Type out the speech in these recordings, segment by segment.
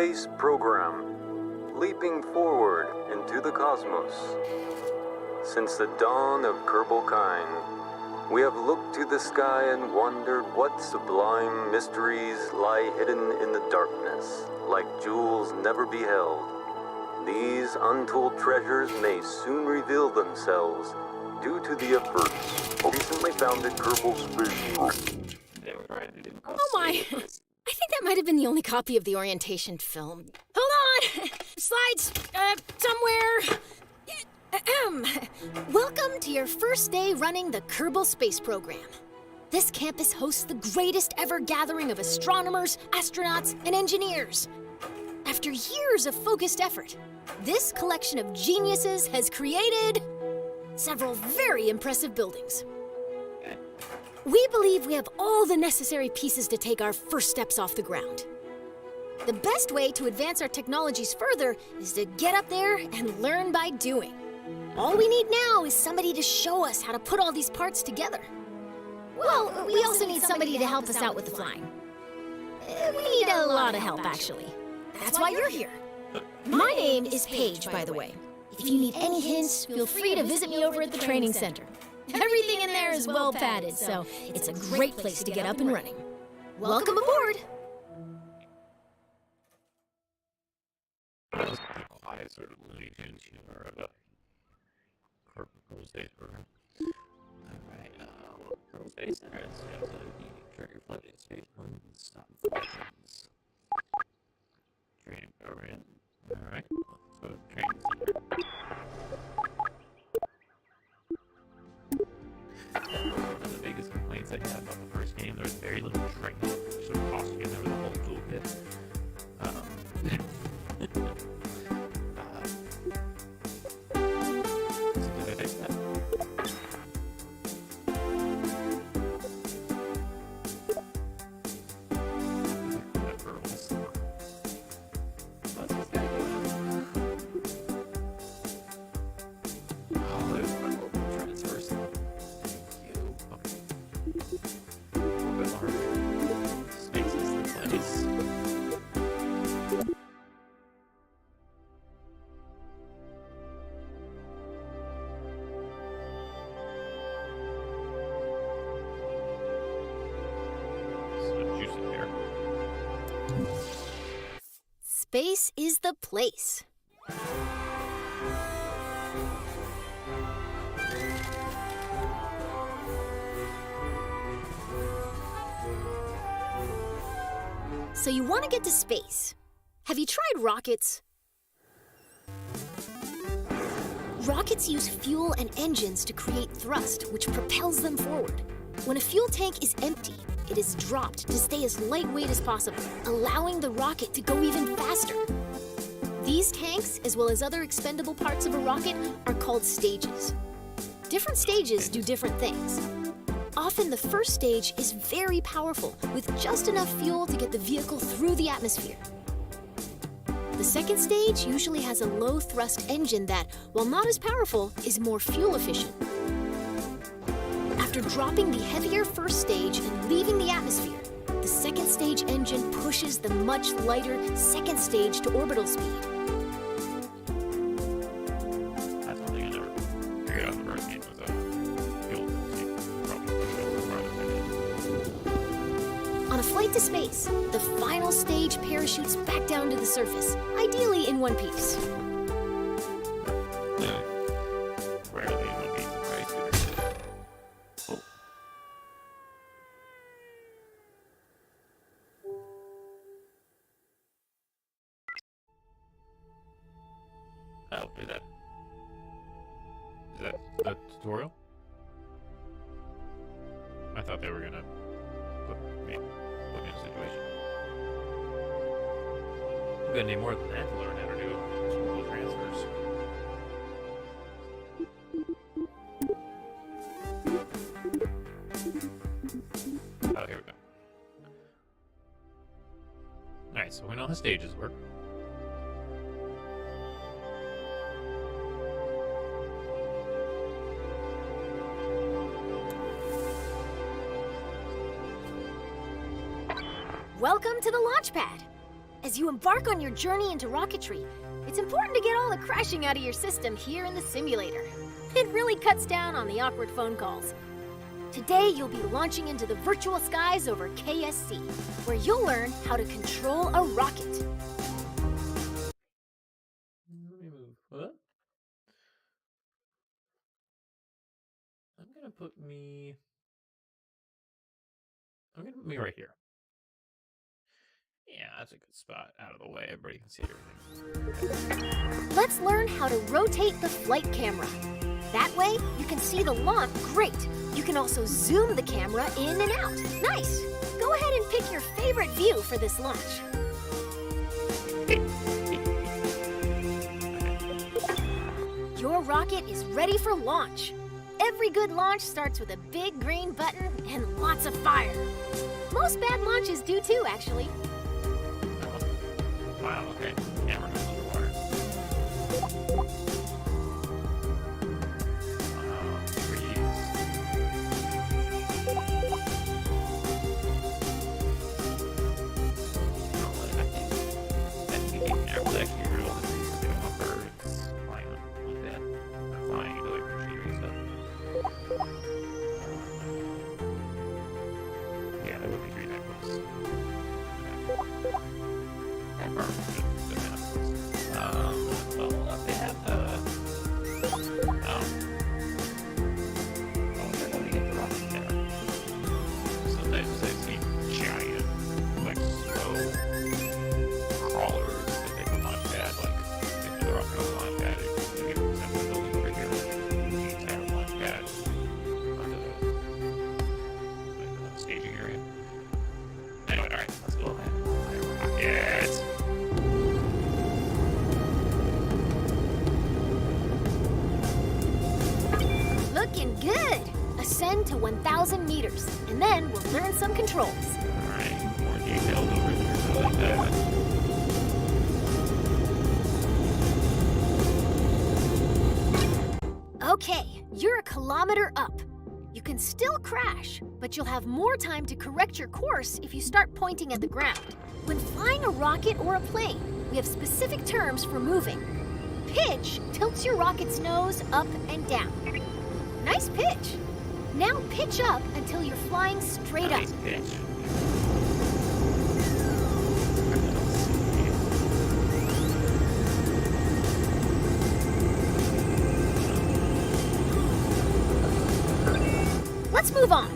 Space Program, leaping forward into the cosmos. Since the dawn of Kerbal kind, we have looked to the sky and wondered what sublime mysteries lie hidden in the darkness, like jewels never beheld. These untold treasures may soon reveal themselves due to the efforts of recently founded Kerbal Space Program. Oh my! I think that might have been the only copy of the orientation film. Hold on! Slides, somewhere. Welcome to your first day running the Kerbal Space Program. This campus hosts the greatest ever gathering of astronomers, astronauts, and engineers. After years of focused effort, this collection of geniuses has created several very impressive buildings. We believe we have all the necessary pieces to take our first steps off the ground. The best way to advance our technologies further is to get up there and learn by doing. All we need now is somebody to show us how to put all these parts together. Well, we also need somebody to help us out with the flying. We need a lot of help, actually. That's why you're here. My name is Paige, by the way. If you need any hints, feel free to visit me over at the training center. Everything in there is well padded, so it's a great place to get up and running. Welcome aboard! I sort of Looney Tunes humor of a Kerbal Space Program. Alright, Kerbal Space Center is the trigger flooded space planes, stop missions. Training program. Alright, let's go to the training center. One of the biggest complaints I had about the first game, there was very little training. So it cost you never the whole toolkit. So did I fix that? That girls. What's this guy doing? Oh, there's my local transfers. Thank you. Okay. Orbit armor. Space is the place. So juicy here. Space is the place. So you want to get to space. Have you tried rockets? Rockets use fuel and engines to create thrust, which propels them forward. When a fuel tank is empty, it is dropped to stay as lightweight as possible, allowing the rocket to go even faster. These tanks, as well as other expendable parts of a rocket, are called stages. Different stages do different things. Often the first stage is very powerful, with just enough fuel to get the vehicle through the atmosphere. The second stage usually has a low-thrust engine that, while not as powerful, is more fuel efficient. After dropping the heavier first stage and leaving the atmosphere, the second stage engine pushes the much lighter second stage to orbital speed. That's one thing I never figured out in the first game was fuel. On a flight to space, the final stage parachutes back down to the surface, ideally in one piece. Rarely in one piece of rice. Oh. Oh, is that the tutorial? I thought they were gonna put me in a situation. I'm gonna need more than that to learn how to do school transfers. Oh, here we go. Alright, so we know how stages work. Welcome to the launch pad. As you embark on your journey into rocketry, it's important to get all the crashing out of your system here in the simulator. It really cuts down on the awkward phone calls. Today, you'll be launching into the virtual skies over KSC, where you'll learn how to control a rocket. Let me move. What? I'm gonna put me right here. Yeah, that's a good spot. Out of the way, everybody can see everything. Let's learn how to rotate the flight camera. That way, you can see the launch. Great! You can also zoom the camera in and out. Nice! Go ahead and pick your favorite view for this launch. Your rocket is ready for launch. Every good launch starts with a big green button and lots of fire. Most bad launches do too, actually. Wow, okay. Camera goes underwater. Trees. I think the camera was actually real. This is doing on birds. Flying like that. Not flying into like machinery and stuff. Yeah, that would be great necklace. Well, they have they're going to get the rocket there. So they see giant, like, slow crawlers that they can launch pad, like, if they're up on a launch pad, they get the assembly building over here, the entire launch pad onto the staging area. Anyway, alright, let's go ahead. Rocket! Looking good! Ascend to 1,000 meters, and then we'll learn some controls. Alright, more detailed over here, so like that. Okay, you're a kilometer up. You can still crash, but you'll have more time to correct your course if you start pointing at the ground. When flying a rocket or a plane, we have specific terms for moving. Pitch tilts your rocket's nose up and down. Nice pitch. Now pitch up until you're flying straight up. Nice pitch. Let's move on.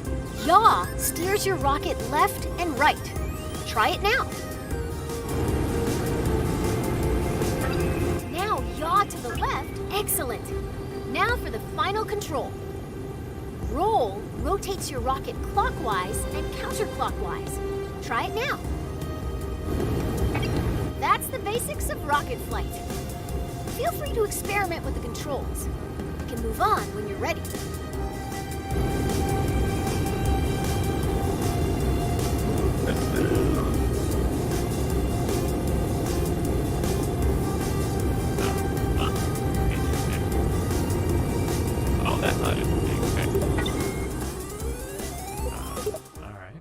Yaw steers your rocket left and right. Try it now. Now yaw to the left. Excellent. Now for the final control. Roll rotates your rocket clockwise and counterclockwise. Try it now. That's the basics of rocket flight. Feel free to experiment with the controls. You can move on when you're ready. Oh, that's not interesting. Okay. Alright.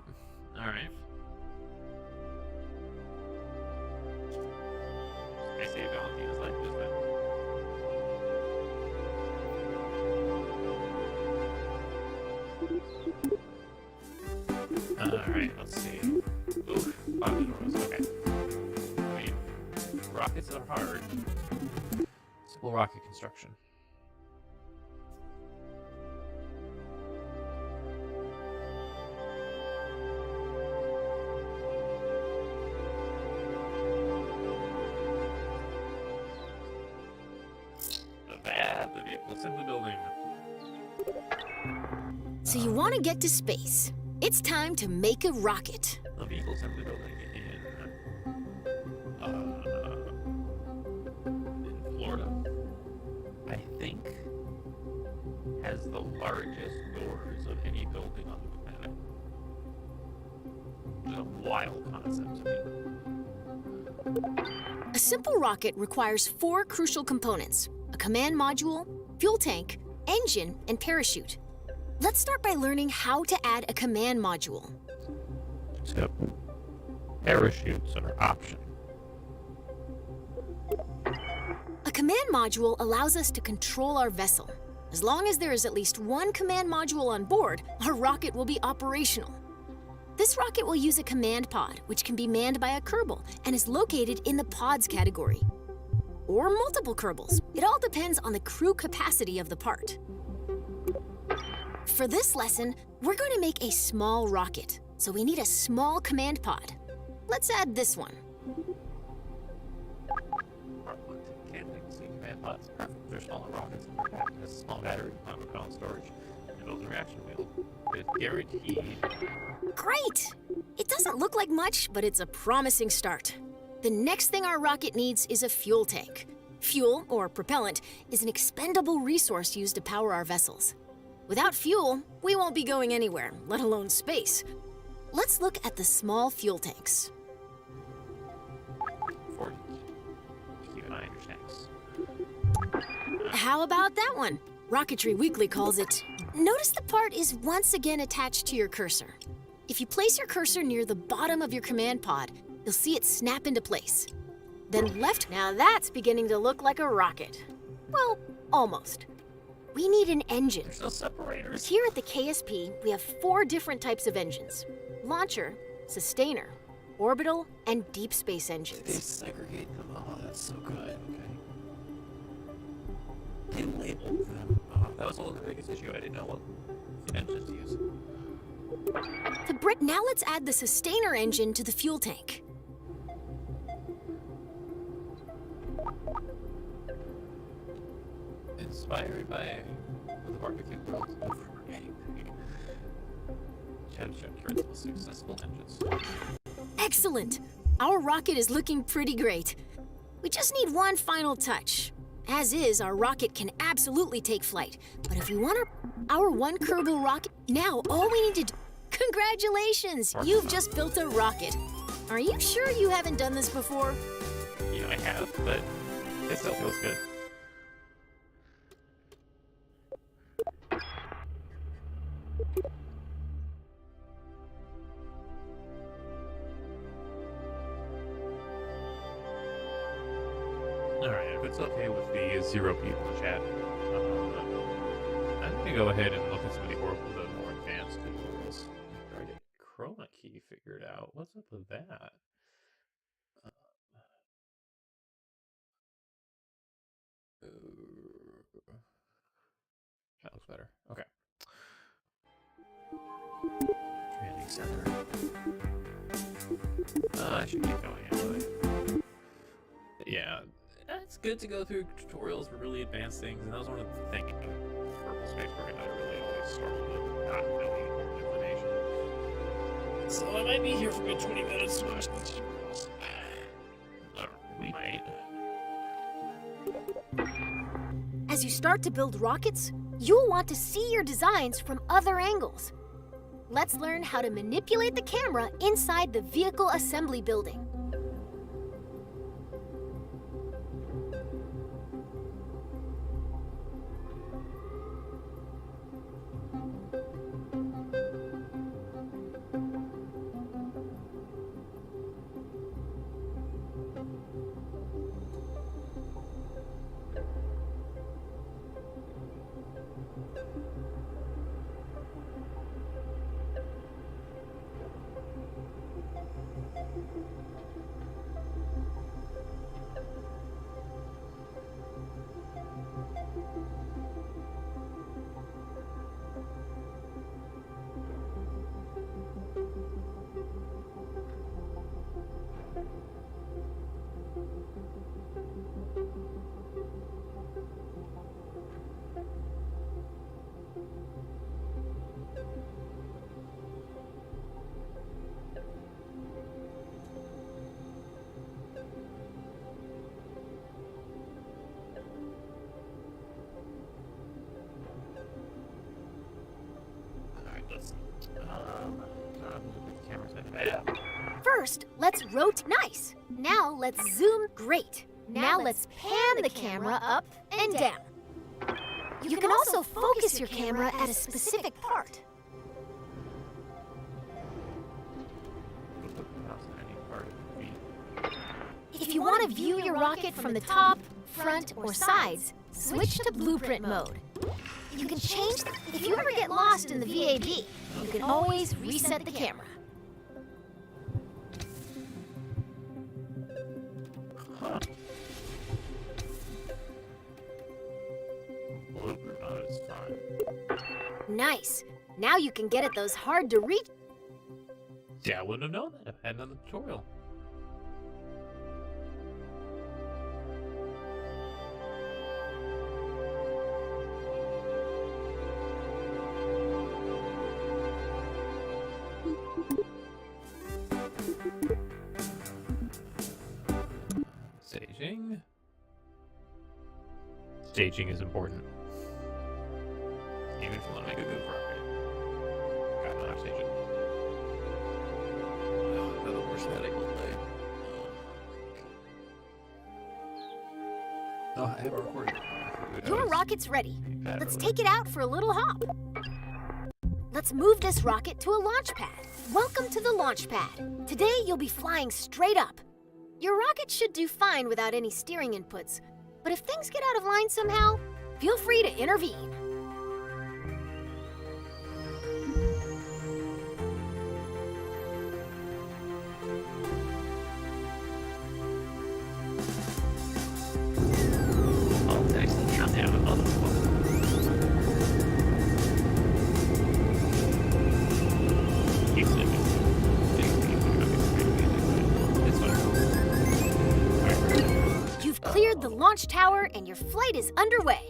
Alright. I see Valentina's like this then. Alright, let's see. Oof, pocket doors, okay. I mean, rockets are hard. Simple rocket construction. The vehicle assembly building. So you want to get to space. It's time to make a rocket. The vehicle assembly building in Florida, I think, has the largest doors of any building on the planet. It's a wild concept to me. A simple rocket requires 4 crucial components: a command module, fuel tank, engine, and parachute. Let's start by learning how to add a command module. Except parachutes are optional. command module allows us to control our vessel. As long as there is at least one command module on board, our rocket will be operational. This rocket will use a command pod, which can be manned by a Kerbal and is located in the pods category. Or multiple Kerbals. It all depends on the crew capacity of the part. For this lesson, we're going to make a small rocket, so we need a small command pod. Let's add this one. Can't think of command pods. They're smaller rockets. Has a small battery, on storage, and a built-in reaction wheel. It's guaranteed. Great! It doesn't look like much, but it's a promising start. The next thing our rocket needs is a fuel tank. Fuel, or propellant, is an expendable resource used to power our vessels. Without fuel, we won't be going anywhere, let alone space. Let's look at the small fuel tanks. Keep an eye on your tanks. How about that one? Rocketry Weekly calls it. Notice the part is once again attached to your cursor. If you place your cursor near the bottom of your command pod, you'll see it snap into place. Then left, now that's beginning to look like a rocket. Well, almost. We need an engine. There's no separators. Here at the KSP, we have 4 different types of engines. Launcher, sustainer, orbital, and deep space They engines. segregate them. Oh, that's so good. Okay. They labeled them. Oh, that was the biggest issue. I didn't know what engines to use. Now let's add the sustainer engine to the fuel tank. Inspired by the barbecue world of Chad's most successful engines. Excellent! Our rocket is looking pretty great. We just need one final touch. As is, our rocket can absolutely take flight. But if we want our one Kerbal rocket, now all we need to do... Congratulations! You've just built a rocket. Are you sure you haven't done this before? Yeah, I have, but it still feels good. Alright, if it's okay with the 0 people in chat, I'm gonna go ahead and look at some of the more advanced tools. Try to get chroma key figured out. What's up with that? That looks better. Okay. Training center. I should keep going anyway. Yeah, it's good to go through tutorials for really advanced things, and that was one of the things in Purple Space Program that I really always struggled with, not knowing more information. So I might be here for a good 20 minutes to watch these tutorials. We might. As you start to build rockets, you'll want to see your designs from other angles. Let's learn how to manipulate the camera inside the vehicle assembly building. First, let's rotate. Nice. Now let's zoom. Great. Now let's pan the camera up and down. You can also focus your camera at a specific part. If you want to view your rocket from the top, front, or sides, switch to blueprint mode. You can change, if you ever get lost in the VAB, you can always reset the camera. Huh. Blueprint mode is fine. Nice. Now you can get at those hard to reach. See, I wouldn't have known that if I had another tutorial. Staging. Staging is important. Even if you want to make a good rocket. Gotta not stage it. Another worse headache will play. Oh, I have a recording. Your rocket's ready. Let's take it out for a little hop. Let's move this rocket to a launch pad. Welcome to the launch pad. Today you'll be flying straight up. Your rocket should do fine without any steering inputs, but if things get out of line somehow, feel free to intervene. Oh, thanks. Now they have another one. Keep sleeping. It's fine. You've cleared the launch tower and your flight is underway.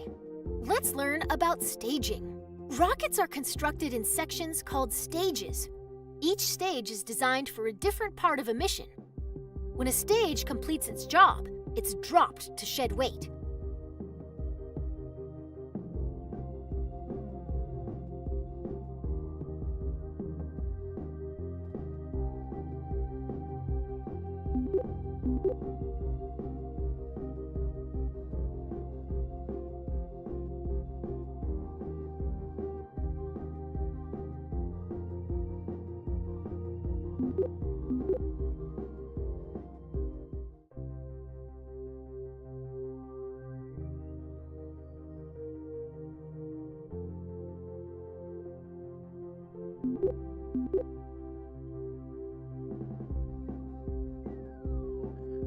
Let's learn about staging. Rockets are constructed in sections called stages. Each stage is designed for a different part of a mission. When a stage completes its job, it's dropped to shed weight.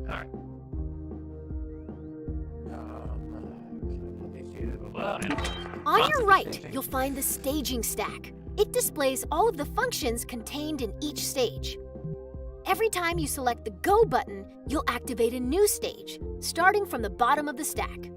Alright. On your right, you'll find the staging stack. It displays all of the functions contained in each stage. Every time you select the Go button, you'll activate a new stage, starting from the bottom of the stack.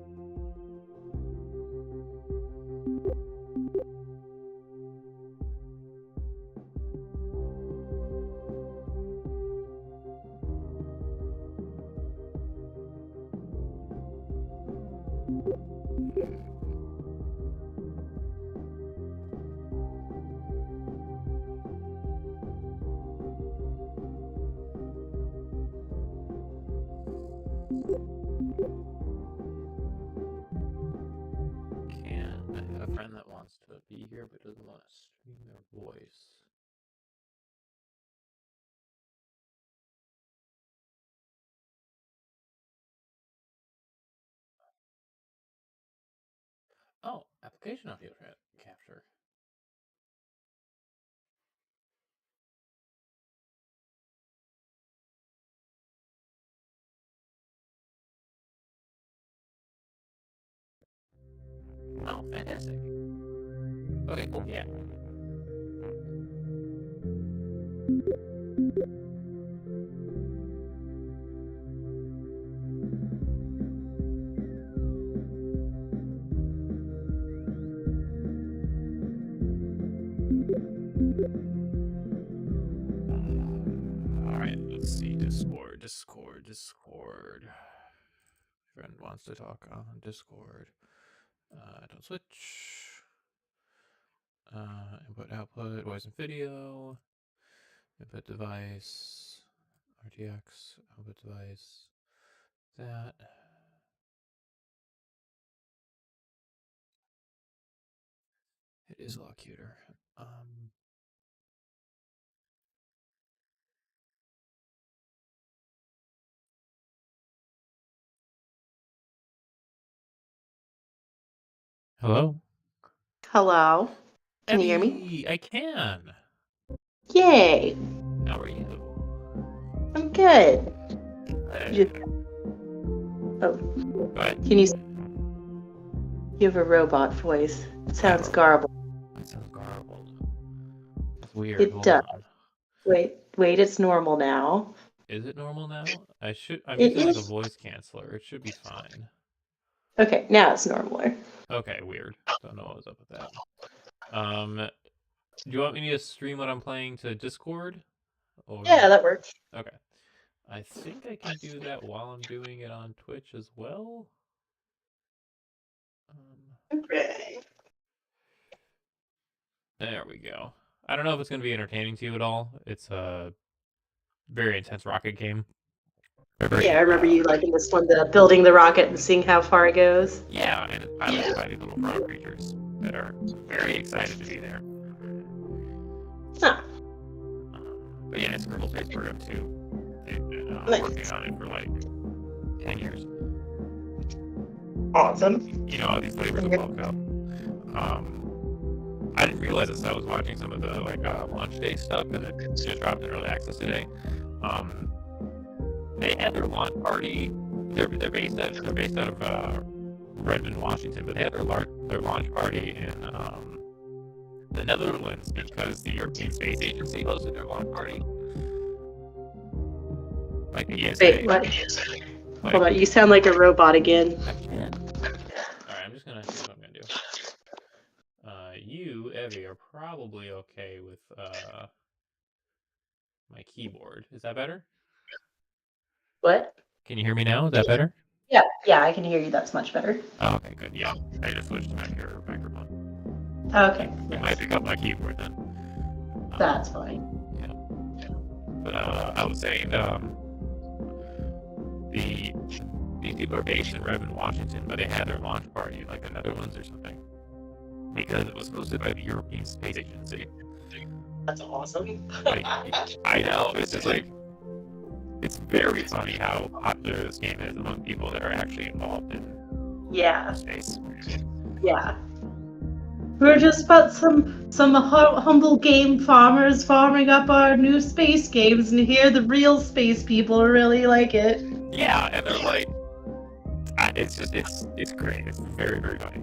I have a friend that wants to be here but doesn't want to stream their voice. Oh, application audio capture. Oh, fantastic. Okay, cool, yeah. Alright, let's see. Discord. Friend wants to talk on Discord. Don't switch. Input, output, voice and video. Input device. RTX, output device. That. It is a lot cuter. Hello? Hello? Can you hear me? Abby, I can. Yay! How are you? I'm good. You, oh, Go ahead. can you? You have a robot voice. It sounds garbled. That sounds garbled. That's weird. It Hold does. on. Wait, it's normal now. Is it normal now? I'm It using like a is. voice canceller. It should be fine. Okay, now it's normal. Okay, weird. Don't know what was up with that. Do you want me to stream what I'm playing to Discord? Or... Yeah, that works. Okay. I think I can do that while I'm doing it on Twitch as well. Okay. There we go. I don't know if it's going to be entertaining to you at all. It's a very intense rocket game. Yeah, I remember you liking this one, the building the rocket and seeing how far it goes. Yeah, and it's piloted by these little frog creatures that are very excited to be there. Huh. But yeah, it's a Kerbal Space Program too. I'm Nice. working on it for like 10 years. Awesome. You know how these flavors have popped up. I didn't realize this. I was watching some of the launch day stuff, and it just dropped in early access today. They had their launch party. They're based out of Redmond, Washington, but they had their launch party in the Netherlands because the European Space Agency hosted their launch party. Like the ESA. Wait, what? Hold on, you sound like a robot again. Alright, I'm just gonna see what I'm gonna do. You, Evie, are probably okay with my keyboard. Is that better? What? Can you hear me now? Is that better? Yeah, I can hear you. That's much better. Oh, okay, good. Yeah, I just switched to my microphone. Okay. It might pick up my keyboard then. That's fine. Yeah. But I was saying, these people are based in Redmond, Washington, but they had their launch party in like the Netherlands or something because it was hosted by the European Space Agency. That's awesome. Like, I know, it's just like, it's very funny how popular this game is among people that are actually involved in Yeah. space. Yeah. We're just but some humble game farmers farming up our new space games, and here the real space people really like it. Yeah, and they're like, it's great. It's very, very funny.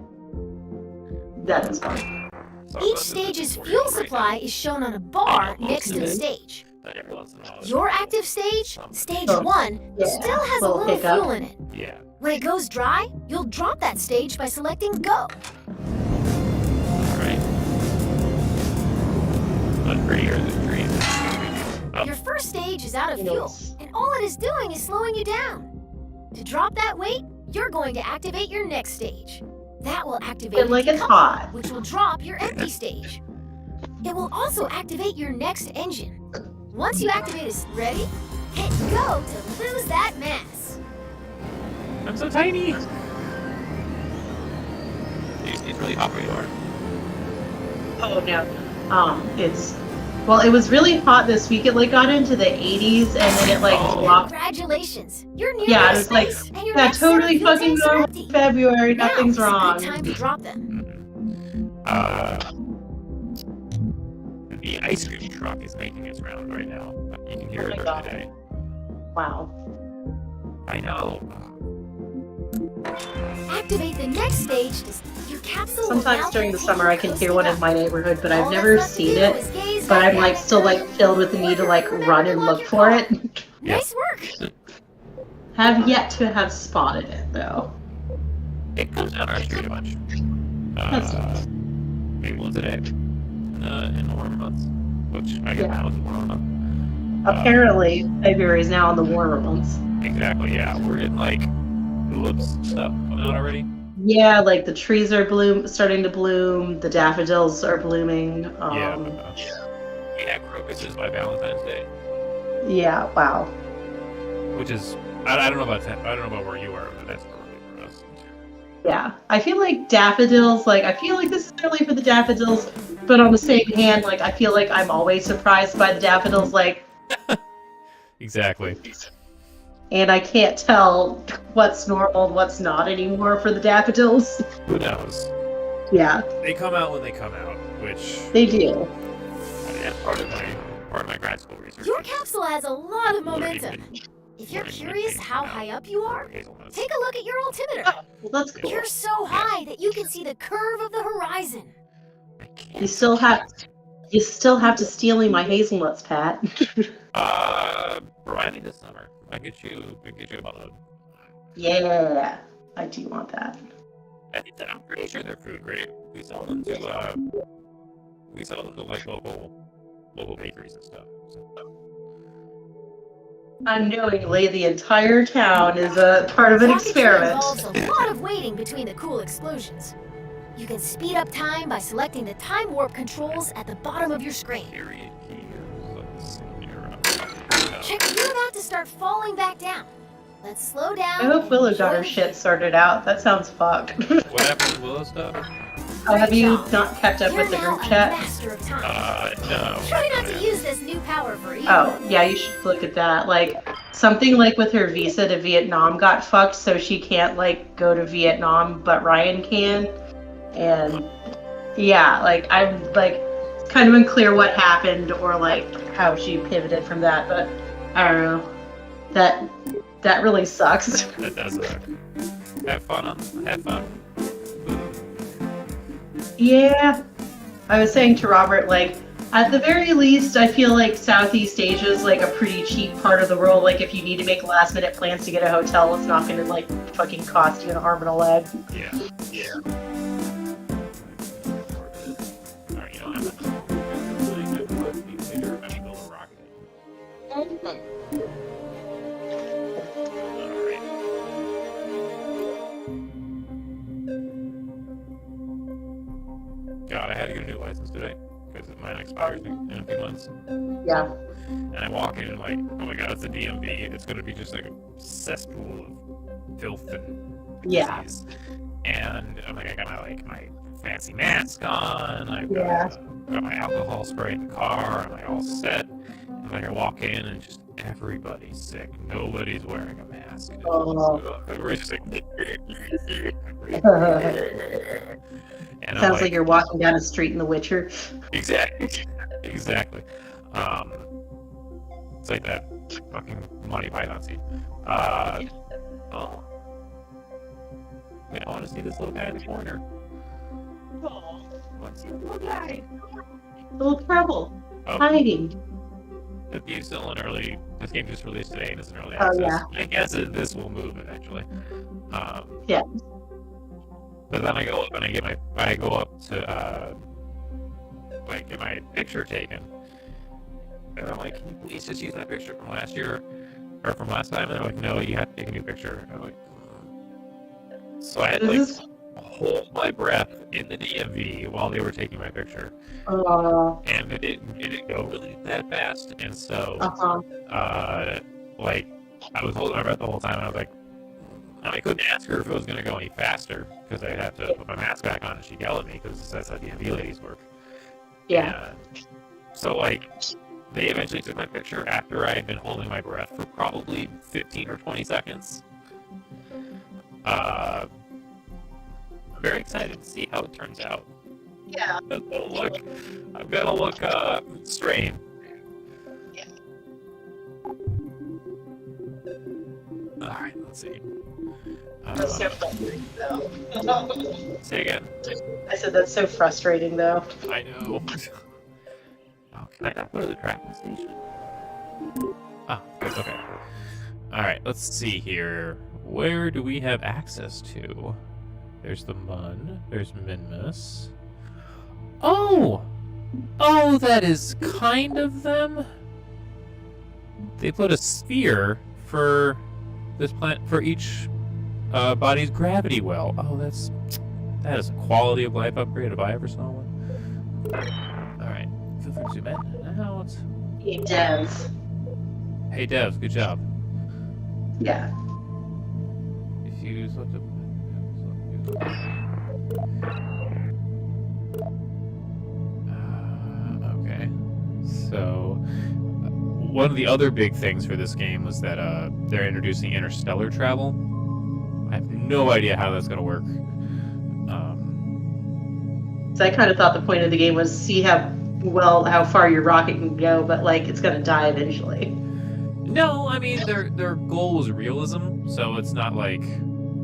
That is fun. So Each stage's fuel supply is shown on a bar next to the stage. Your active stage, stage 1, still has a little fuel in it. Yeah. When it goes dry, you'll drop that stage by selecting Go. Alright. Much prettier than dreams. Your first stage is out of fuel, and all it is doing is slowing you down. To drop that weight, you're going to activate your next stage. That will activate It like it's hot. which will drop your empty stage. It will also activate your next engine. Once you activate it, ready? Hit Go to lose that mass. I'm so tiny! It's really hot where you are. Oh no. It was really hot this week. It like got into the 80s and then it like dropped. Congratulations! You're near Yeah, your it was like, space, and your yeah, next set of totally fuel fucking tanks are normal. empty. February, Now nothing's is a wrong. good time to drop them. The ice cream truck is making its round right now. You can hear Oh it my during God. the day. Wow. I know. Activate the next stage to your capsule. will Sometimes now during the take summer you I can close hear to one God. in my neighborhood, but All I've that's never left to seen do it. is gaze But back I'm like at still like filled with the need to like run and look for it. Nice work. Have yet to have spotted it though. It comes down our street a bunch. That's nice. Maybe once a day. In the warmer months. Which I guess Yeah. now is the warmer month. Apparently February is now in the warmer months. Exactly, yeah. We're in like tulips stuff coming out already. Yeah, like the trees are starting to bloom, the daffodils are blooming. Yeah, crocus is by Valentine's Day. Yeah, wow. Which is I don't know about where you are, but that's early for us. Yeah. I feel like daffodils, I feel like this is early for the daffodils, but on the same hand, I feel like I'm always surprised by the daffodils, Exactly. and I can't tell what's normal and what's not anymore for the daffodils. Who knows? Yeah, They come out when they come out, which they do. I mean, that's part of my grad school research. Your capsule has a lot of momentum. Learning If you're learning curious things how come out high up you are, for hazelnuts. take a look at your altimeter. Oh, well, that's cool. You're so high that you can see the curve of the horizon. I can't- You still have to steal me my hazelnuts, Pat. Remind me this summer. I get you a bottle. Yeah, I do want that. I'm pretty sure they're food grade. We sell them to like local bakeries and stuff. So. Unknowingly, the entire town is a part of an Rocket fuel experiment. involves a lot of waiting between the cool explosions. You can speed up time by selecting the time warp controls at the bottom of your screen. Period. Let's see here. Check, you're about to start falling back down. Let's slow down. I hope and Willow got her enjoy the shit sorted out. That sounds fucked. What happened to Willow stuff? Oh, have you job. not kept up You're with the now group a chat? master of time. No. Try not to use this new power for evil. Oh, yeah, you should look at that. Like, something like with her visa to Vietnam got fucked, so she can't, like, go to Vietnam, but Ryan can. And, yeah, like, I'm, like, it's kind of unclear what happened or, like, how she pivoted from that, but I don't know. That really sucks. That does suck. Have fun. Have fun. Yeah. I was saying to Robert, like, at the very least, I feel like Southeast Asia is, like, a pretty cheap part of the world. Like, if you need to make last-minute plans to get a hotel, it's not gonna, like, fucking cost you an arm and a leg. Yeah. Alright, you know, I'm build a rocket. Alright. God, I had to get a new license today because mine expires in a few months. Yeah. And I walk in and like, oh my god, it's a DMV. It's gonna be just like a cesspool of filth and Yeah. disease. And I'm like, I got my fancy mask on. I've Yeah. got my alcohol spray in the car. I'm like all set. And like I walk in and just everybody's sick. Nobody's wearing a mask. And everybody's just like. And I'm Sounds like you're walking down a street in The Witcher. Exactly. It's like that fucking Monty Python scene. Oh. Wait, I want to see this little guy in the corner. What's the little guy? Little Kerbal. Oh, Hiding. the view's still in early. This game just released today and it's in early Oh, access. yeah. I guess this will move eventually. Yeah. But then I go up and I go up to like get my picture taken. And I'm like, can you please just use that picture from last year or from last time? And they're like, no, you have to take a new picture. And I'm like, so I had to like hold my breath in the DMV while they were taking my picture. And it didn't go really that fast. And so like I was holding my breath the whole time and I was like, I couldn't ask her if it was going to go any faster because I'd have to put my mask back on and she'd yell at me because that's how DMV ladies work. Yeah. And so, like, they eventually took my picture after I had been holding my breath for probably 15 or 20 seconds. I'm very excited to see how it turns out. Yeah. I'm gonna look strained. Yeah. Alright, let's see. That's so frustrating, though. Say again. I said that's so frustrating, though. I know. Oh, can I not go to the tracking station? Ah, good, okay. Alright, let's see here. Where do we have access to? There's the Mun. There's Minmus. Oh! Oh, that is kind of them. They put a sphere for this planet for each body's gravity well. Oh, that is a quality of life upgrade if I ever saw one. All right, feel free to zoom in and out. Hey, Dev. Hey, Devs, good job. Yeah. If you select a... okay. So, one of the other big things for this game was that they're introducing interstellar travel. I have no idea how that's going to work. So I kind of thought the point of the game was see how far your rocket can go, but like it's gonna die eventually. No, I mean their goal was realism, so it's not like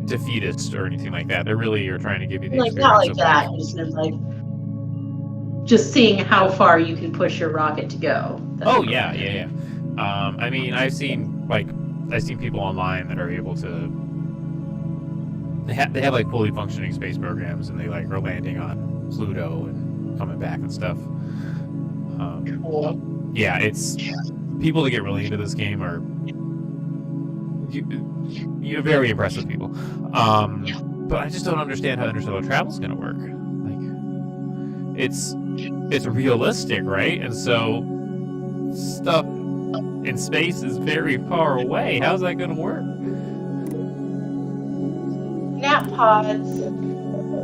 defeatist or anything like that. They really are trying to give you the Like not experience like of that, just like just seeing how far you can push your rocket to go. Oh yeah. I mean, I've seen people online that are able to. They have like fully functioning space programs, and they like are landing on Pluto and coming back and stuff. Cool. Yeah, it's people that get really into this game are you're very impressive people. But I just don't understand how interstellar travel is going to work. Like, it's realistic, right? And so stuff in space is very far away. How's that going to work? Nap pods.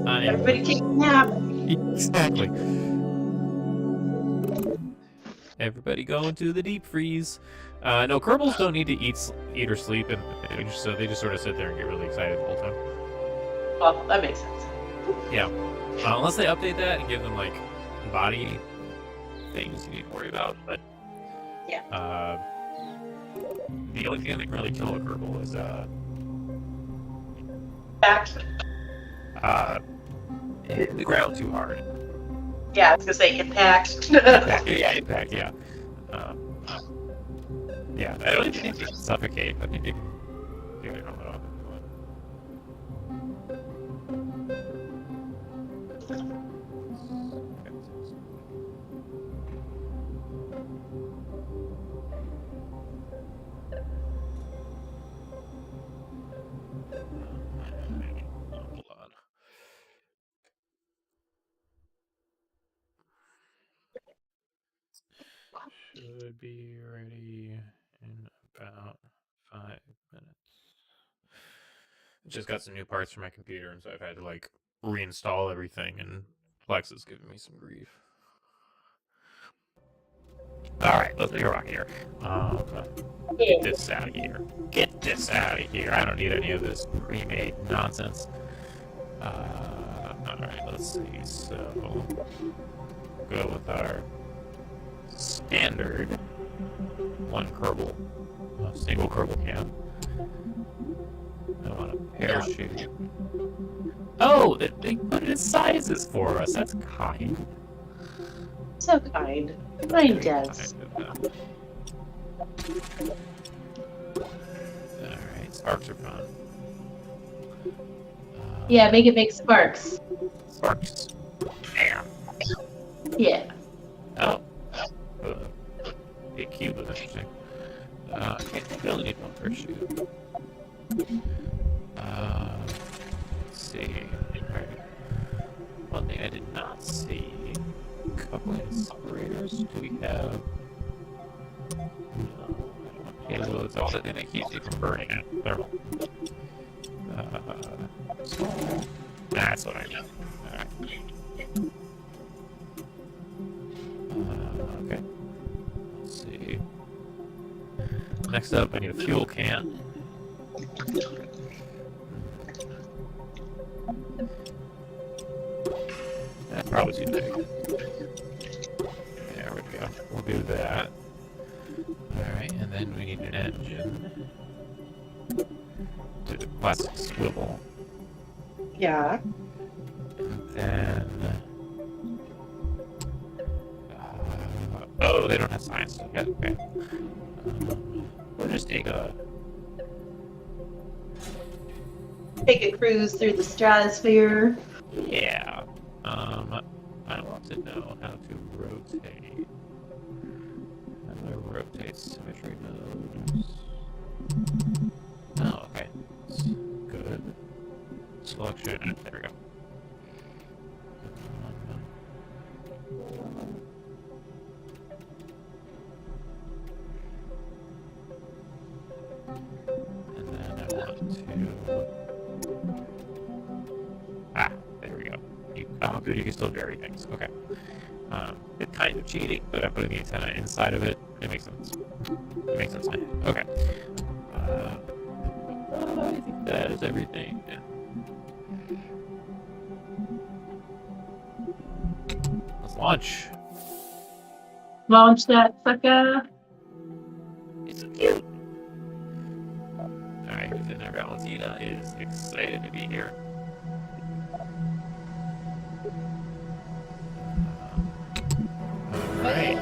Everybody take a nap. Exactly. Everybody going to the deep freeze. No, Kerbals don't need to eat or sleep, and so they just sort of sit there and get really excited the whole time. Well, that makes sense. Yeah. Unless they update that and give them like body things you need to worry about, but yeah. The only thing that can really kill a Kerbal is hitting the ground too hard. Yeah, I was gonna say impact. Impact, yeah. Yeah, I don't think they can suffocate. I think they can do it on their own. Hold on. Should be ready in about 5 minutes. Just got some new parts for my computer, and so I've had to like reinstall everything, and Plex is giving me some grief. Alright, let's make a rocket here. Get this out of here. Get this out of here. I don't need any of this pre-made nonsense. Alright, let's see. So, go with our standard one Kerbal, single Kerbal cam. I want a parachute. Oh, they put it in sizes for us. That's kind. So kind. Mine does. Alright, sparks are fun. Yeah, make it make sparks. Sparks. Damn. Yeah. Oh. Big cube was interesting. I think we only need one parachute. Let's see. Alright. One thing I did not see. Coupling separators. Do we have? No, I don't want payloads. All the thing that keeps you from burning it. Thermal. That's what I mean. Alright. Okay. Let's see. Next up, I need a fuel can. That's probably too big. There we go. We'll do that. Alright, and then we need an engine. Do the classic swivel. Yeah. And then... oh, they don't have science yet. Okay. We'll just take a... Take a cruise through the stratosphere. yeah. I want to know how to rotate. How do I rotate symmetry nodes? Oh, okay. That's good. Selection. There we go. And then I want to... ah, there we go. Oh, good, you can still vary things. Okay. It's kind of cheating, but I'm putting the antenna inside of it. It makes sense. It makes sense. Okay. I think that is everything. Launch. Launch that sucker. It's so cute. Alright, who's in there? Valentina is excited to be here. Alright.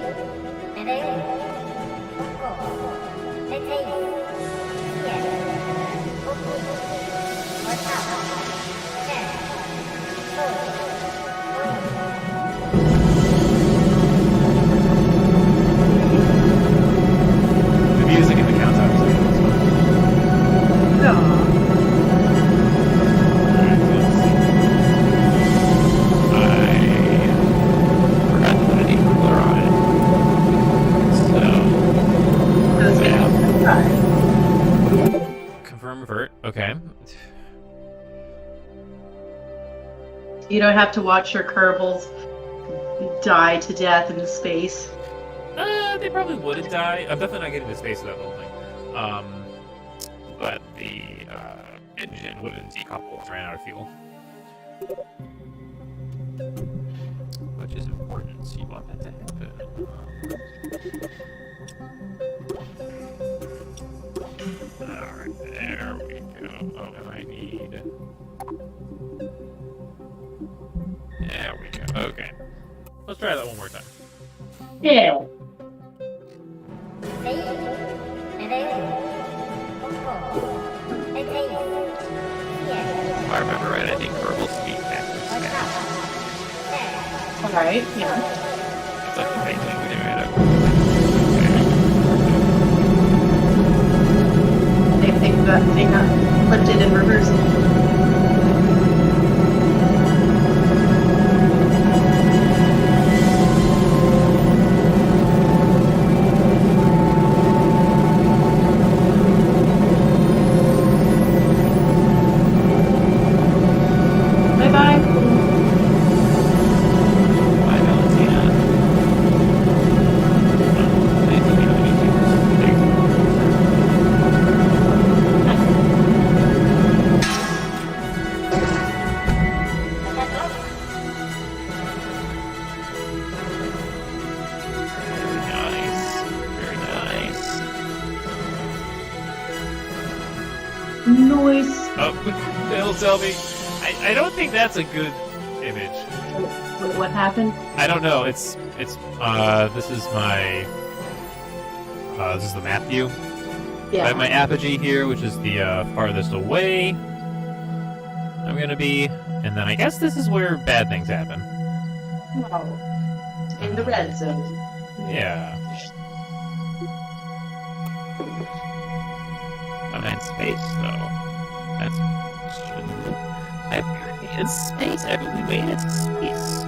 The music in the count's obviously Alright, let's see. I forgot to put a cooler on it. So, confirm revert. Okay. You don't have to watch your Kerbals die to death in space. They probably wouldn't die. I'm definitely not getting to space with that little thing. But the engine wouldn't decouple. Ran out of fuel. Which is important, so you want that to happen. Alright, there we go. Oh, and I need... There we go. Okay. Let's try that one more time. Yeah. If I remember right, I think Kerbal speak faster smash. Alright, yeah. It's like the same thing we do it. Same thing, but they got flipped it in reverse. Bye-bye. Bye, Valentina. Very nice. Very nice. Noise. Oh, it'll tell me. I don't think that's a good image. What happened? I don't know. This is my this is the map view. I Yeah. have my apogee here, which is the farthest away I'm gonna be, and then I guess this is where bad things happen. Oh. In the red zone. Yeah. I'm in space though. That's I in space. I really made it to space.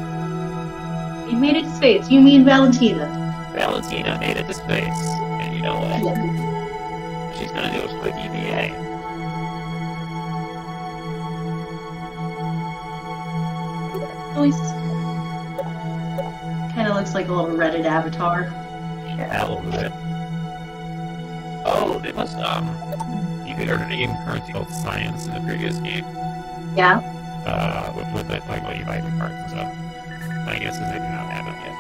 You made it to space. You mean Valentina. Valentina made it to space, and you know what? She's gonna do a quick EVA. Noise. Kind of looks like a little Reddit avatar. Yeah, a little bit. Oh, they must you could earn an in currency called science in the previous game. Yeah. With the like what you buy the cards and stuff. I guess they do not have them yet.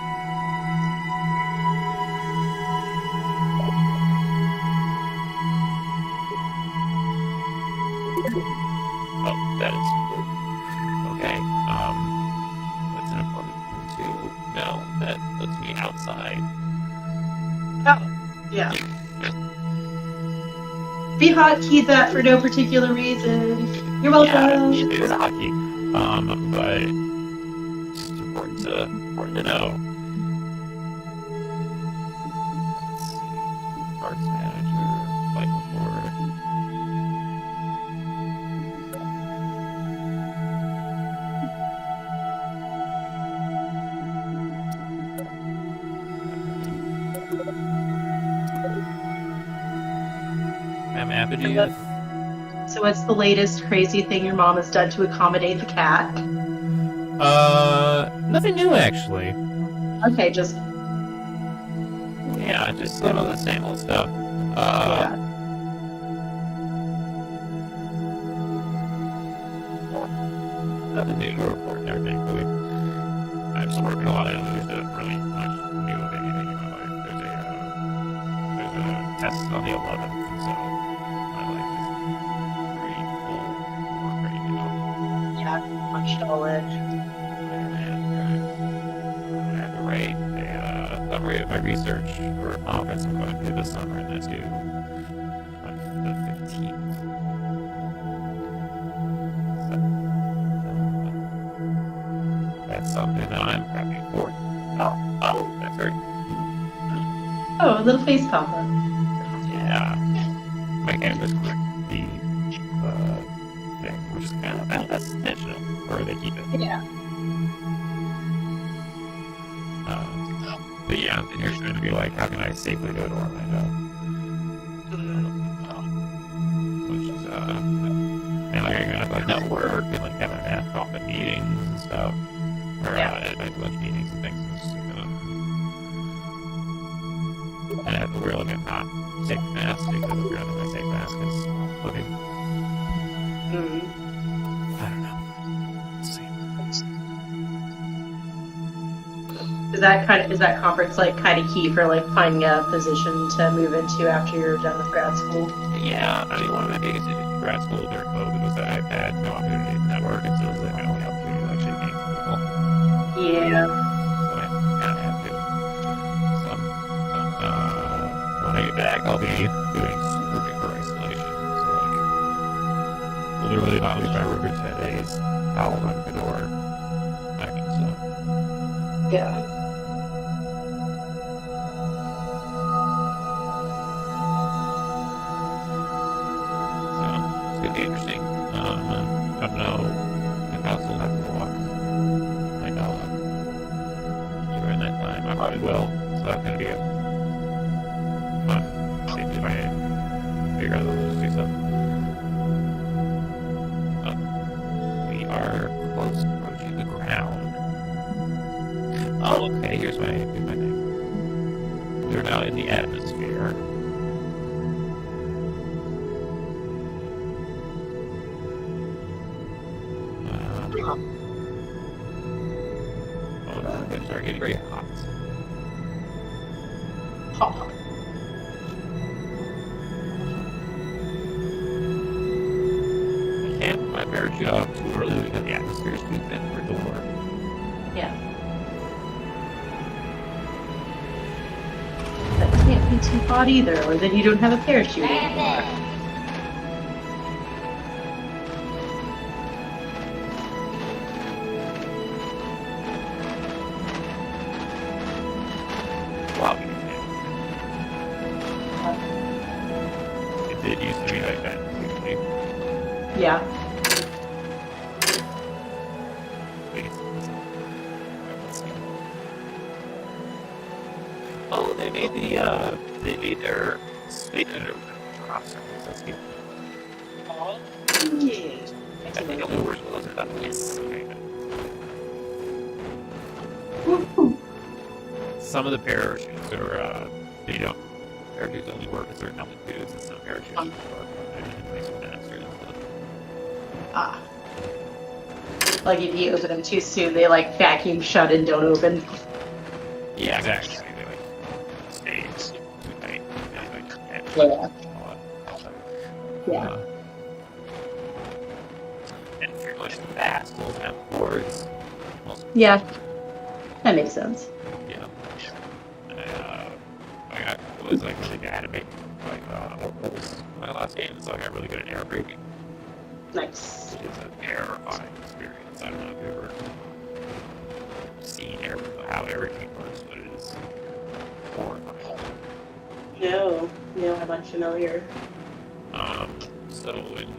Oh, that is okay. That's an important thing to know. That puts me outside. Oh. Yeah. Be hotkey that for no particular reason. You're welcome. Yeah, it is hockey. But it's just important to know. Let's see. Parts manager, flight report. I'm apogee. So what's the latest crazy thing your mom has done to accommodate the cat? Nothing new actually. Okay, just Yeah, just the same old stuff. yeah. Nothing new to report there, thankfully. I'm still working a lot of it. There's not really much new of anything in my life. There's a test on the 11th, so my life is pretty full work right now. Yeah, punched all in. I have to write a summary of my research for a conference I'm going to this summer, and that's due on the 15th. That's something that I'm prepping for. Oh, that's right. Oh, a little face pop up. Yeah. My canvas the thing, which is kind of that's intentional, where they keep it. Yeah. But yeah, and you're trying to be like, how can I safely go to Orlando? Which is, and like, you're gonna like network and like have a math off at meetings and stuff. Or at like lunch meetings and things. It's just and I have to wear like a hot safe mask because if you're under my safe mask is looking. I don't know. Is that conference like kind of key for like finding a position to move into after you're done with grad school? Yeah, I mean, one of the biggest issues in grad school during COVID was that I had no opportunity to network, and so it was like my only opportunity to actually meet people. Yeah. So I kind of have to. So, when I get back, I'll be doing super duper isolation. So, like, literally not leave my room for 10 days, towel on the door, that kind of stuff. Yeah. So, it's going to be interesting. I don't know if I'll still have to walk my dog during that time. I probably will. So that's going to be a fun thing to try and figure out the logistics of. We are close to approaching the ground. Oh, okay, here's my thing. We're now in the atmosphere. Things are getting very hot. I can't put my parachute up too early because the atmosphere is too thin for door. Yeah. That can't be too hot either, or then you don't have a parachute anymore. It used to be like that. Yeah. Oh, they made their space process. That's good. I think the only words was that yes. Some of the parachutes are parachutes only work at certain altitudes, and some parachutes work at faster. Ah. Like if you open them too soon, they like vacuum shut and don't open. Yeah, exactly. They like stay too tight. Yeah. And if you're pushing fast, they'll have boards. Yeah. That makes sense. Yeah. And I was like really bad at making my last game, so I got really good at air braking. Nice. Which is a terrifying experience. I don't know if you've ever seen how everything works, but it is horrifying. No, I'm unfamiliar. So when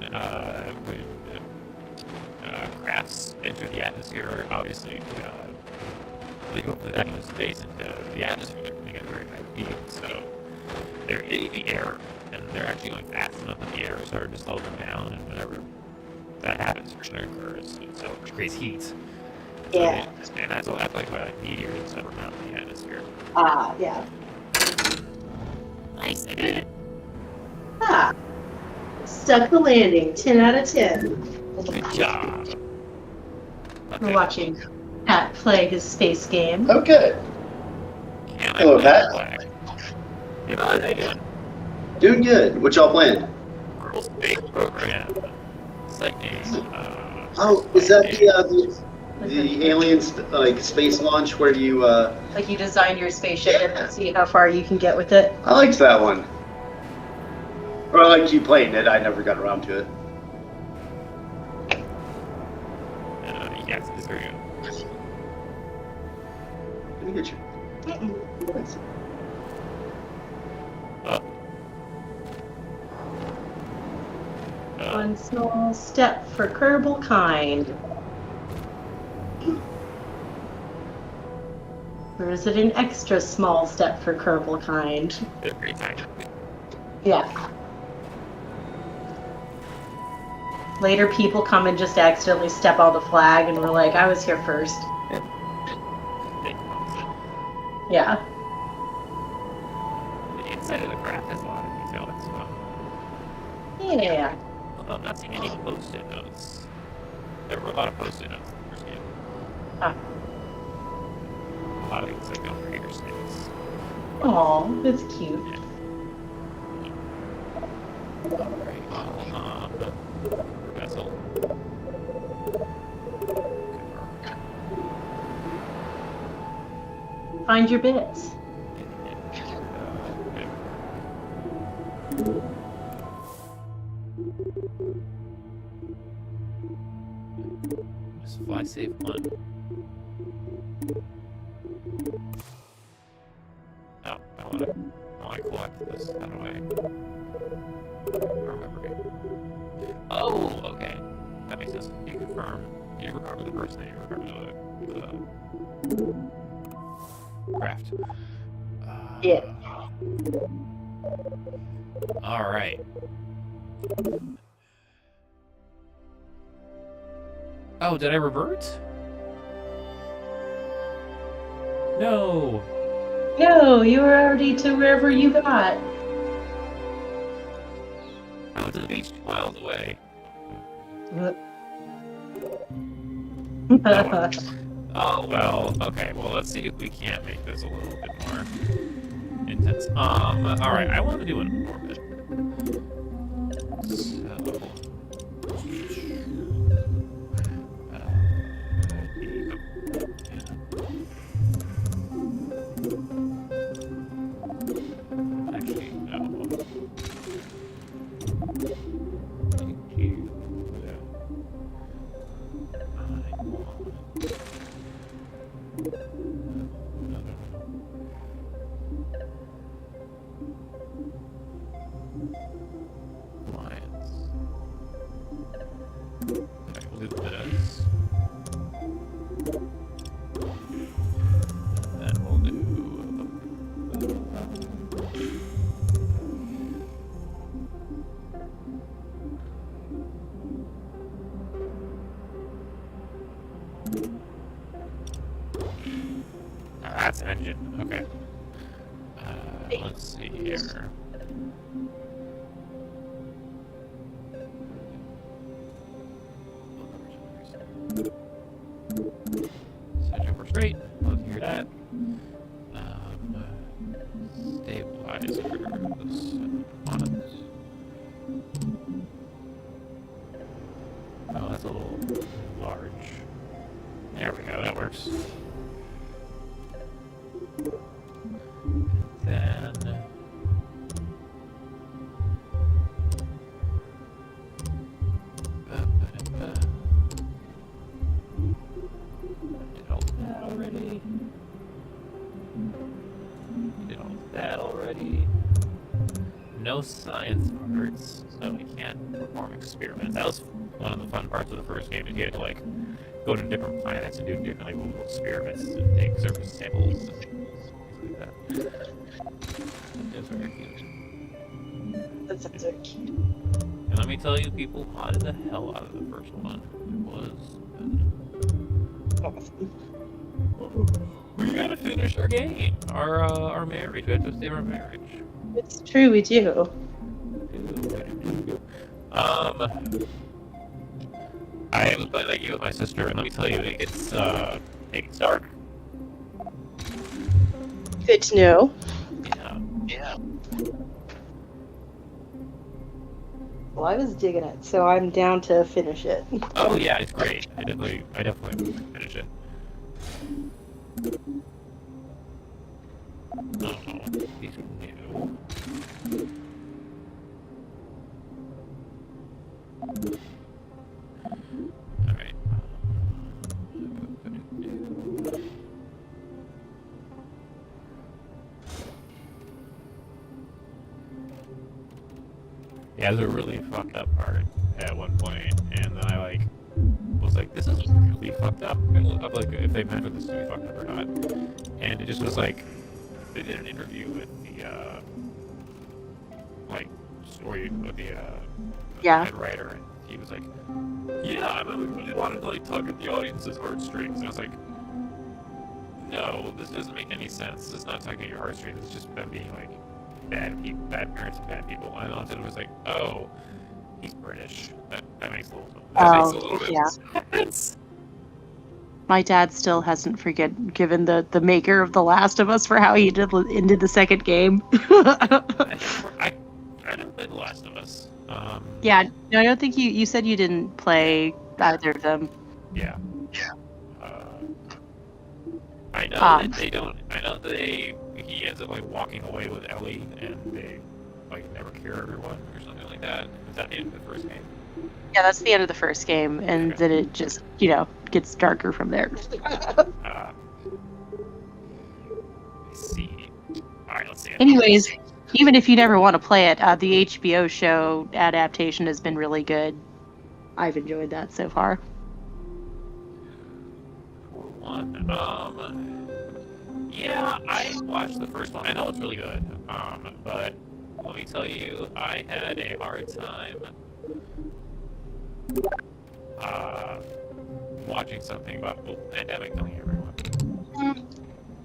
crafts enter the atmosphere, obviously they go from the vacuum space into the atmosphere. They're coming at very high speed, so they're hitting the air, and they're actually going fast enough that the air is starting to slow them down, and whenever that happens, friction occurs, so it creates heat. Yeah. So and that's like why like meteors and stuff are found in the atmosphere. Ah, yeah. Nice, I did it. Ah. Stuck the landing. 10 out of 10. Good job. We're watching Pat play his space game. Oh, good. Can I Hello, play Pat. Flag? Hey, bud, how you doing? Doing good. What y'all playing? Kerbal Space Program. Site name. Oh, is that the aliens like space launch where you? Like you design your spaceship and see how far you can get with it. I liked that one. Or I liked you playing it. I never got around to it. Yes, it's very good. Let me get you. Thanks. One small step for Kerbal kind. Or is it an extra small step for Kerbal kind? It's very tiny. Yeah. Later, people come and just accidentally step on the flag, and we're like, I was here first. Yeah. The inside of the craft has a lot of detail. It's Yeah. although I'm not seeing any post-it notes. There were a lot of post-it notes in the first game. Ah. A lot of things like don't forget your snakes. Aw, that's cute. Alright, well, vessel. Find your bits. Just fly safe one. No, I want to collect this. How do I remember it? Oh, okay. That makes sense. You confirm. You recover the person, you recover the craft. Yeah. Alright. Oh, did I revert? No! No, you were already to wherever you got. I went to the beach 2 miles away. Oh, well, okay, well, let's see if we can't make this a little bit more intense. Alright, I want to do an orbit. So... Actually, no. Lions. Okay, we'll do this. And then we'll do... that's an engine. Okay. Let's see here. Set over straight. Let's hear that. Stabilizers on. Oh, that's a little large. There we go. That works. Then did all that already. Did all that already. No science parts, so we can't perform experiments. That was one of the fun parts of the first game. Is you had to like go to different planets and do different like, little experiments and take surface samples and things like that. That's very cute. That's very cute. And let me tell you, people potted the hell out of the first one. It was we gotta finish our game, our marriage. We have to save our marriage. It's true, we do. I was playing that game with my sister, and let me tell you, it's It's dark. Good to know. Yeah. Well, I was digging it, so I'm down to finish it. Oh yeah, it's great. I definitely would finish it. Oh, he's new. Alright. Yeah, there's a really fucked up part at one point, and then I was like, this is really fucked up. And looked up like if they meant this to be fucked up or not. And it just was like they did an interview with the story with the head writer, and he was like, yeah, I really wanted to tug at the audience's heartstrings. And I was like, no, this doesn't make any sense. It's not tugging at your heartstrings. It's just them being bad people, bad parents, and bad people. And I was like, oh, he's British. That makes a little bit of sense. My dad still hasn't forgiven the maker of The Last of Us for how he ended the second game. I never played The Last of Us. Yeah, no, I don't think you said you didn't play either of them. Yeah. I know that they don't. I know that he ends up walking away with Ellie, and they never cure everyone or something like that. Is that the end of the first game? Yeah, that's the end of the first game, and then it just gets darker from there. I see. All right, let's see. Anyways, even if you never want to play it, the HBO show adaptation has been really good. I've enjoyed that so far. Yeah, I watched the first one. I know it's really good. But let me tell you, I had a hard time watching something about the pandemic killing everyone.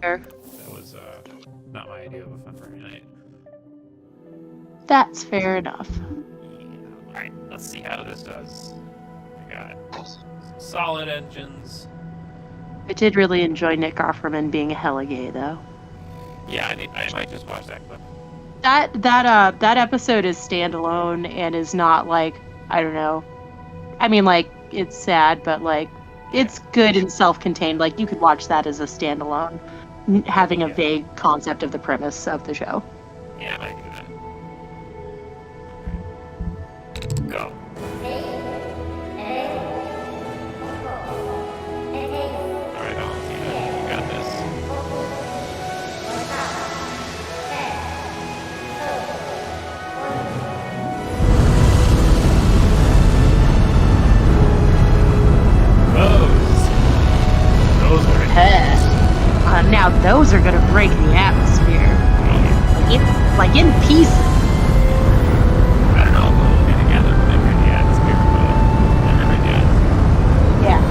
Fair. That was not my idea of a fun Friday night. That's fair enough. Yeah. Alright, let's see how this does. We got solid engines. I did really enjoy Nick Offerman being hella gay, though. Yeah, I might just watch that clip. That episode is standalone and is not I don't know. I mean, it's sad, but it's good and self-contained. You could watch that as a standalone, having a vague concept of the premise of the show. Yeah, I might do that. Go. Alright, Valentina, you got this. Those are now those are gonna break the atmosphere. In pieces. I don't know if we'll be together when they break the atmosphere, but they're very good. Yeah.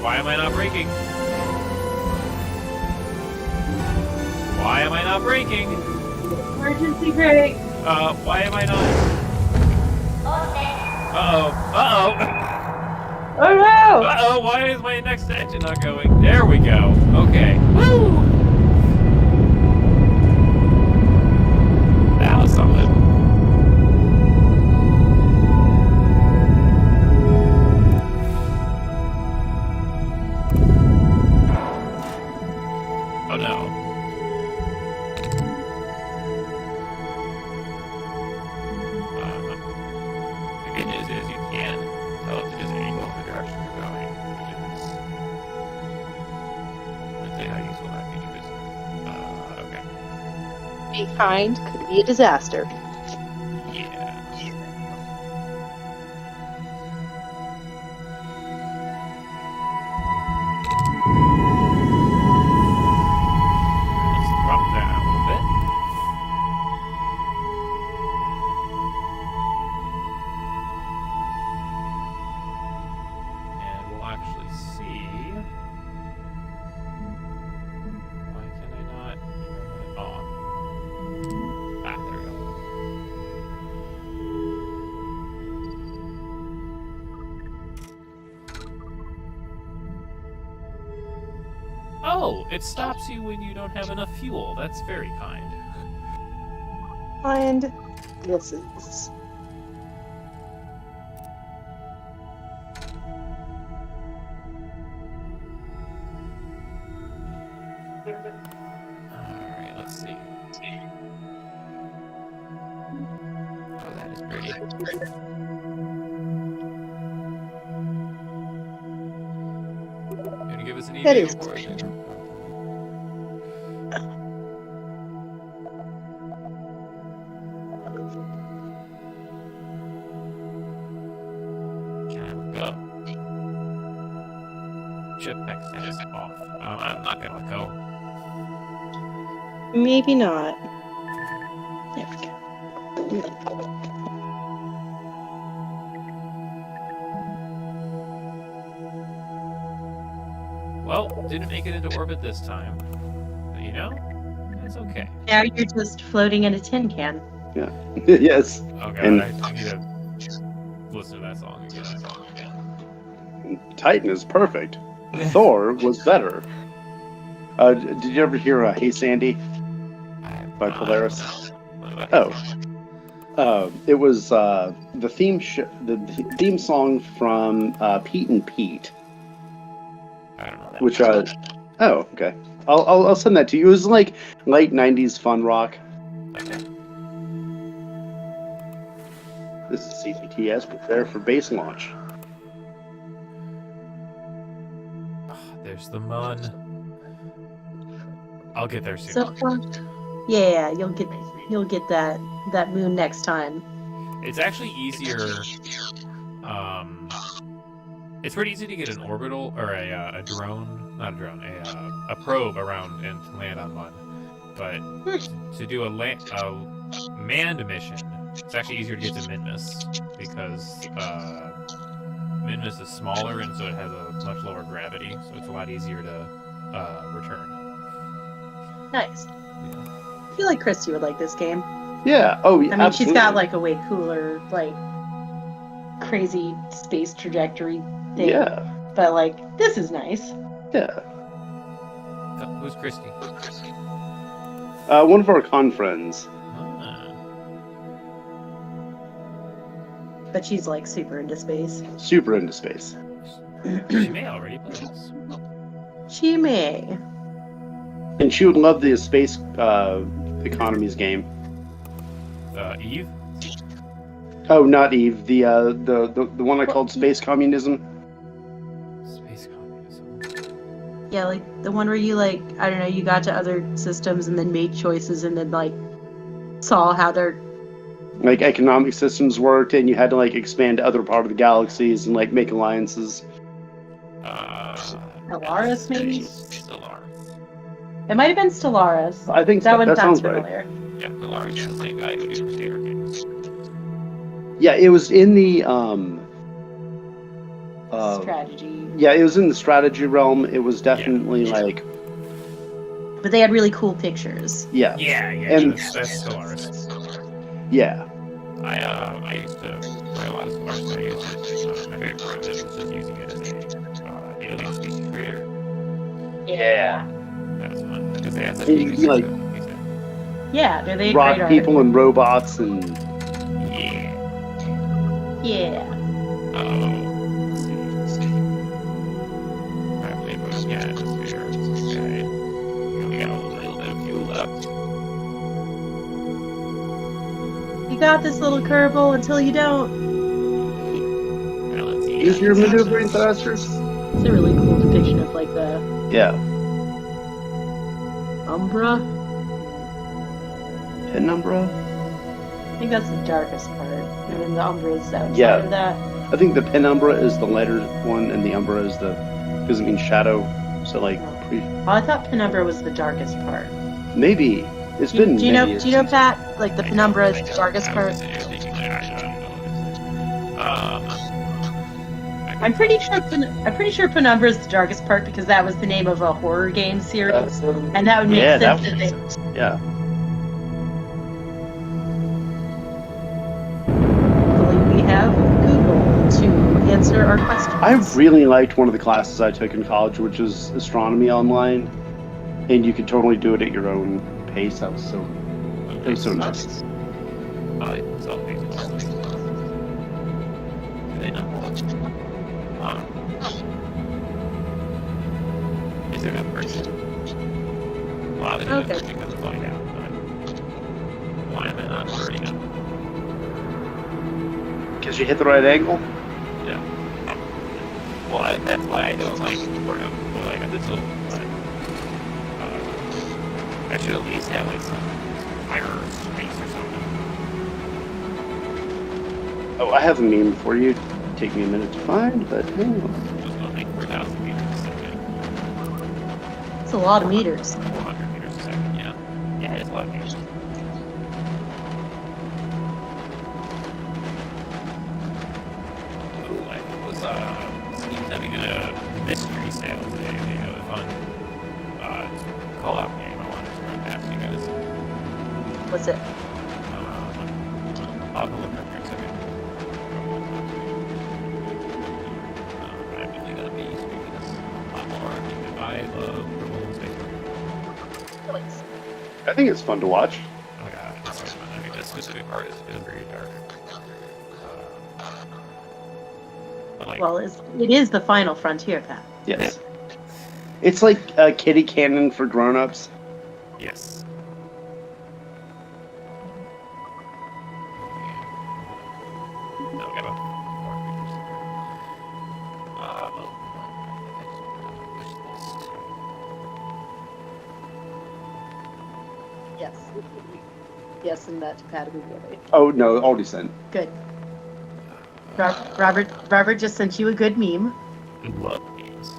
Why am I not braking? Why am I not braking? Emergency brake. Why am I not? Uh-oh. Uh-oh. Oh no! Uh-oh, why is my next engine not going? There we go. Okay. Woo! That was something. Oh no. The good news is you can tell it to just angle in the direction you're going, which is... Let's see how useful that feature is. Okay. Being kind could be a disaster. Oh, it stops you when you don't have enough fuel. That's very kind. And this is. Alright, let's see. Oh, that is pretty. Gonna give us an That email is for it? Can I go? Jetpack status off. I'm not gonna let go. Maybe not. There we go. Well, didn't make it into orbit this time. But you know, that's okay. Now you're just floating in a tin can. Yeah. Yes. Oh god, And- I need to listen to that song again. Titan is perfect. Thor was better. Did you ever hear Hey Sandy by Polaris? Oh. It was the the theme song from Pete and Pete. I don't know that. Which oh, okay. I'll send that to you. It was like late '90s fun rock. Okay. This is CPTS. Prepare for base launch. There's the Mun. I'll get there soon. So, yeah, you'll get that moon next time. It's actually easier. It's pretty easy to get an orbital or a drone, not a drone, a probe around and to land on Mun. But to do a manned mission, it's actually easier to get to Minmus because Minmus is smaller and so it has a much lower gravity, so it's a lot easier to return. Nice. I feel like Christy would like this game. Yeah. Oh, yeah. I mean, absolutely. she's got like a way cooler, like crazy space trajectory thing. Yeah. But like, this is nice. Yeah. So, who's Christy? One of our con friends. Ah. But she's like super into space. Super into space. She may already play this. She may. And she would love the space economies game. Eve? Oh, not Eve. The one I called Space Communism. Space communism. Yeah, like the one where you like, I don't know, you got to other systems and then made choices and then like saw how they're. Like economic systems worked, and you had to like expand to other part of the galaxies and like make alliances. Stellaris, maybe? Stellaris. It might have been Stellaris. I think That so. one That sounds sounds right. familiar. Yeah, Stellaris is the same guy who did Crusader games. Yeah, it was in the Strategy. Yeah, it was in the strategy realm. It was definitely like But they had really cool pictures. yeah. Yeah, And- that's Stellaris. Yeah. I used to play a lot of Stellaris. I used to, my favorite part of it was just using it as a alien species creator. Yeah. That was fun. Because they had such And a you can, like, Yeah, they're they Rock great people and robots and Yeah. art. Yeah. Let's see. Probably, but yeah, atmosphere. Okay. We got a little bit of fuel left. You got this little Kerbal until you don't. Now let's see. use your maneuvering thrusters. It's a really cool depiction of like the Yeah. Umbra. Penumbra. I think that's the darkest part. And then the Umbra is outside Yeah. of that. I think the penumbra is the lighter one, and the umbra is the doesn't mean shadow. So like Oh, I thought Penumbra was the darkest part. maybe it's been. Do you know? many Do you know, years. Pat? Like the Penumbra is the darkest I part. was sitting here thinking, like, I don't know. I'm pretty sure Penumbra is the darkest part because that was the name of a horror game series, and that would make Yeah, that sense. makes That sense. Yeah. hopefully we have Google to answer our questions. I really liked one of the classes I took in college, which is astronomy online, and you could totally do it at your own pace. That was so nice. Is there another person? Well, there's another person because it's going down, but why am I not hurting up? Because you hit the right angle? Yeah. Well, that's why I don't like sort of like at this little, but I should at least have like some higher space or something. Oh, I have a meme for you. Take me a minute to find, but hang on. Just going like 4,000 meters a second. It's a lot of meters. 400 meters a second, yeah. Yeah, it's a lot of meters. He's having a mystery sale today. They have a fun call-out game I wanted to run past you guys. What's it? I'll go look up here in a second. I'm really gonna be speaking a lot more in the vibe of Kerbal Space. I think it's fun to watch. Oh my god, I mean, this specific part is very dark. Well, it is the final frontier, Pat. Yes. It's like a kiddie cannon for grown-ups. Yes. No, I got about 4 meters. Yes. Yes, and that Pat would be right. Oh, no, already sent. Good. Robert just sent you a good meme. Love memes.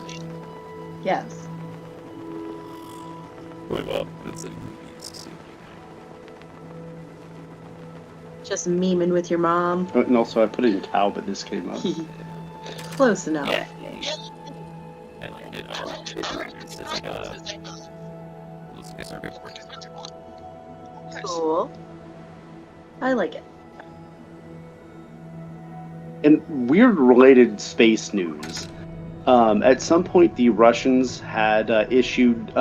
Yes. Well, that's a movies. Just memeing with your mom. And also, I put it in cow, but this came up. Close enough. Yeah. I like it. It's like a... Let's get our report. Cool. I like it. And weird related space news. At some point, the Russians had issued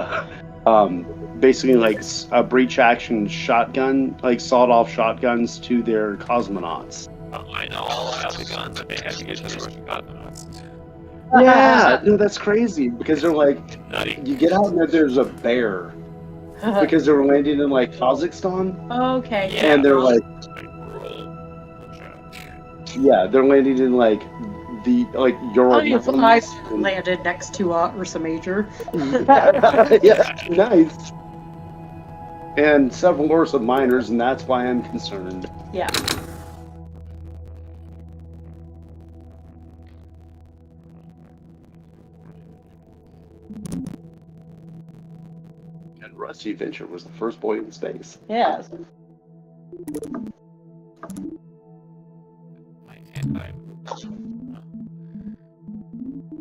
basically like a breach action shotgun, like sawed-off shotguns to their cosmonauts. Oh, I know all about the guns that they had to get to the Russian cosmonauts. Yeah, no, that's crazy because they're like, Nutty. you get out and there's a bear because they were landing in like Kazakhstan. Okay. Yeah, And they're like, yeah, they're landing in like the Ural I Mountains. landed next to Ursa Major. Yeah, nice. And several Ursa miners, and that's why I'm concerned. Yeah. And Rusty Venture was the first boy in space. Yes.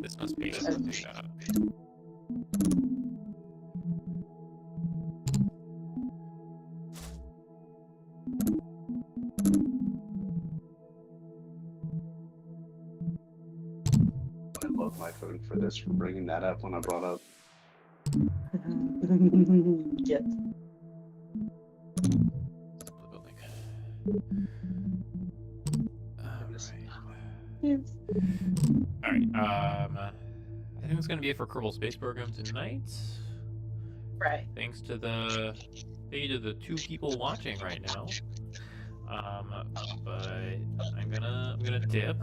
This must be I love my phone for this, for bringing that up when I brought up. Yes. Yes. Alright, I think it's gonna be it for Kerbal Space Program tonight. Right. Thanks to the 2 people watching right now. But I'm gonna dip.